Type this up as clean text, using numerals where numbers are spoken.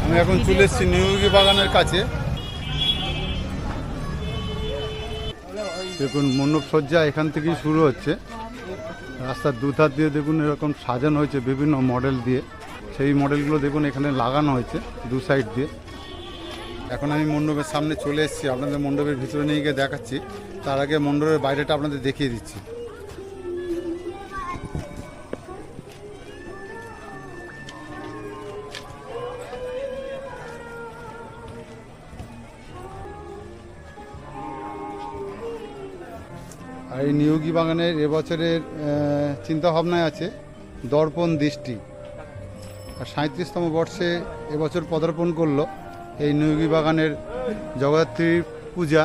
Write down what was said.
আমি এখন চলে এসেছি নিয়োগী বাগানের কাছে। দেখুন মণ্ডপ সজ্জা এখান থেকেই শুরু হচ্ছে। রাস্তার দুধার দিয়ে দেখুন এরকম সাজানো হয়েছে বিভিন্ন মডেল দিয়ে। সেই মডেলগুলো দেখুন এখানে লাগানো হয়েছে দু সাইড দিয়ে। এখন আমি মণ্ডপের সামনে চলে এসেছি, আপনাদের মণ্ডপের ভিতরে নিয়ে গিয়ে দেখাচ্ছি। তার আগে মণ্ডপের বাইরেটা আপনাদের দেখিয়ে দিচ্ছি। আর এই নিয়োগী বাগানের এবছরের চিন্তাভাবনায় আছে দর্পণ দৃষ্টি। আর 37তম বর্ষে এবছর পদার্পণ করলো এই নিয়োগী বাগানের জগদ্ধাত্রী পূজা।